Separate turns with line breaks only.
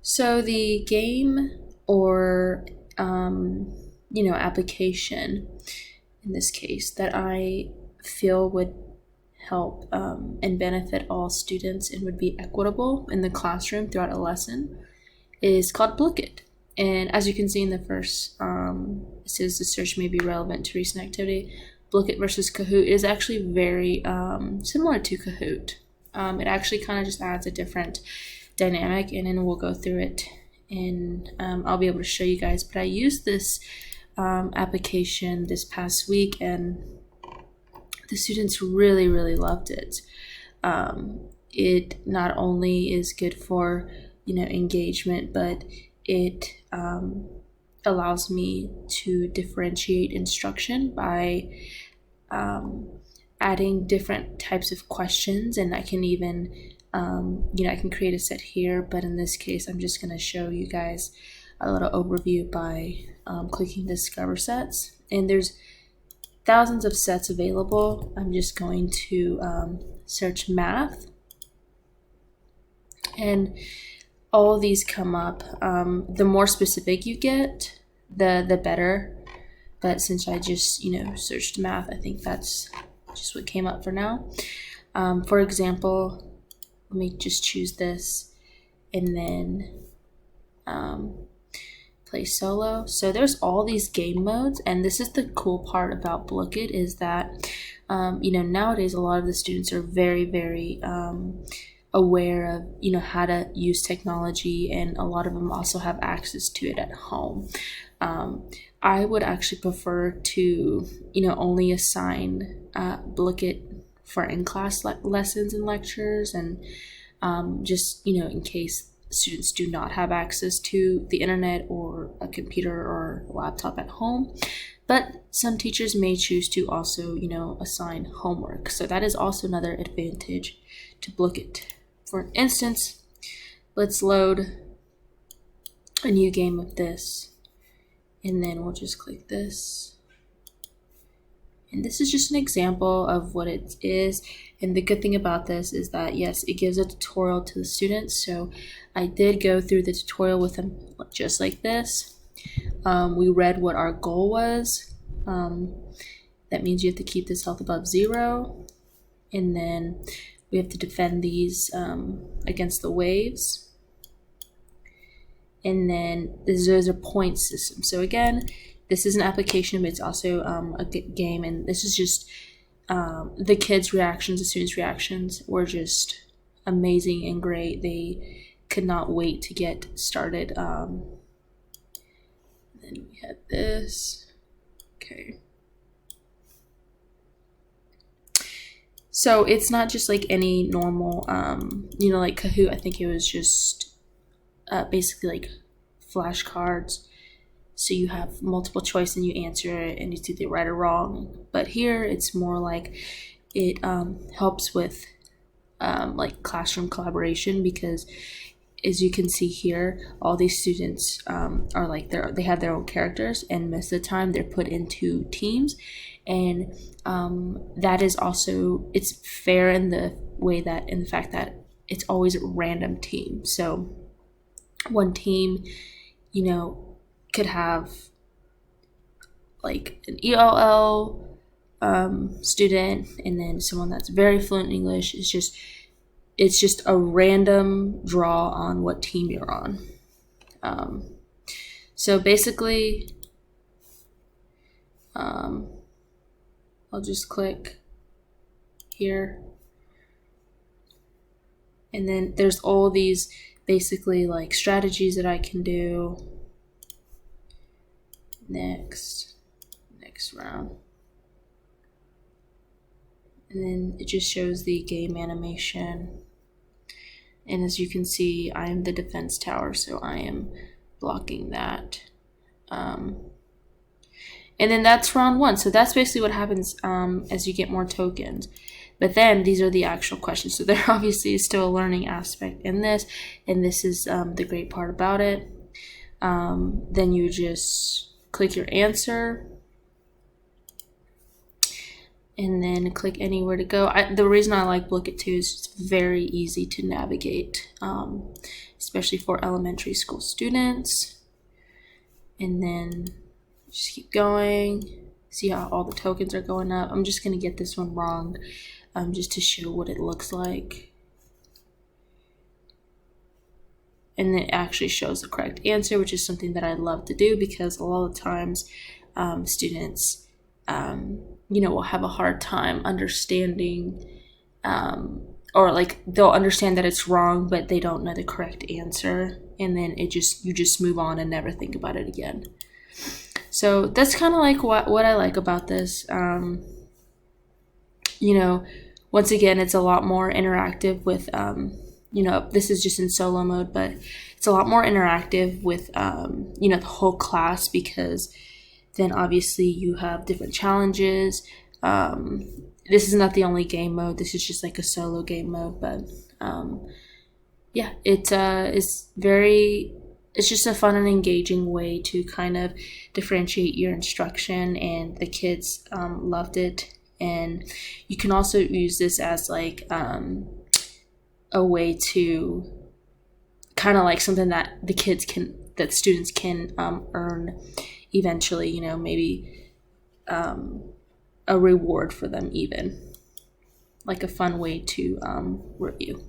So the game or application in this case that I feel would help and benefit all students and would be equitable in the classroom throughout a lesson is called Blooket. And as you can see in the first, it says the search may be relevant to recent activity. Blooket versus Kahoot is actually very similar to Kahoot. It actually kind of just adds a different dynamic, and then we'll go through it, and I'll be able to show you guys. But I used this application this past week, and the students really loved it. It not only is good for engagement, but it allows me to differentiate instruction by adding different types of questions, and I can even I can create a set here, but in this case I'm just going to show you guys a little overview by clicking discover sets, and there's thousands of sets available. I'm just going to search math, and all of these come up. The more specific you get, the better, but since I just searched math, I think that's just what came up for now. For example, let me just choose this and then play solo. So there's all these game modes, and this is the cool part about Blooket is that nowadays a lot of the students are very aware of how to use technology, and a lot of them also have access to it at home. I would actually prefer to only assign Blooket for in-class lessons and lectures, and just in case students do not have access to the internet or a computer or a laptop at home. But some teachers may choose to also assign homework, so that is also another advantage to Blooket. For instance, let's load a new game of this, and then we'll just click this. And this is just an example of what it is. And the good thing about this is that, yes, it gives a tutorial to the students. So I did go through the tutorial with them just like this. We read what our goal was. That means you have to keep this health above 0. And then we have to defend these against the waves. And then there's a point system. So again, this is an application, but it's also a game, and this is just the kids' reactions, the students' reactions were just amazing and great. They could not wait to get started. Then we had this. Okay. So it's not just like any normal, like Kahoot. I think it was just basically like flashcards. So you have multiple choice and you answer it, and it's either right or wrong. But here it's more like it helps with like classroom collaboration, because as you can see here, all these students are like they have their own characters, and most of the time they're put into teams, and that is also, it's fair in the way that, in the fact that it's always a random team. So one team, could have like an ELL student, and then someone that's very fluent in English. It's just a random draw on what team you're on. So basically, I'll just click here, and then there's all these basically like strategies that I can do. Next round, and then it just shows the game animation, and as you can see, I am the defense tower, so I am blocking that, and then that's round 1. So that's basically what happens as you get more tokens. But then these are the actual questions, so there obviously is still a learning aspect in this, and this is the great part about it. Then you just click your answer, and then click anywhere to go. The reason I like Blooket too is it's very easy to navigate. especially for elementary school students. And then just keep going. See how all the tokens are going up. I'm just going to get this one wrong just to show what it looks like. And it actually shows the correct answer, which is something that I love to do because a lot of times students, will have a hard time understanding, or like they'll understand that it's wrong, but they don't know the correct answer. And then you just move on and never think about it again. So that's kind of like what I like about this. Once again, it's a lot more interactive with, this is just in solo mode, but it's a lot more interactive with, the whole class, because then obviously you have different challenges. This is not the only game mode. This is just like a solo game mode, but it's just a fun and engaging way to kind of differentiate your instruction, and the kids loved it. And you can also use this as like a way to kind of like something that that students can earn eventually, maybe a reward for them, even like a fun way to review.